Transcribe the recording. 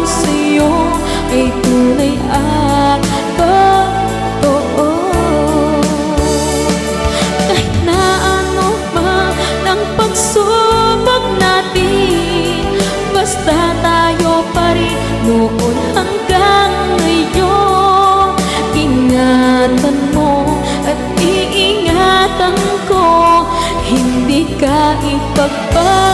sa'yo ay tunay at totoo. Kahit na ano man ang pagsubok natin, basta tayo pa rin noon hanggang ngayon. Ingatan mo at iingatan ko, hindi ka ipagpapalit.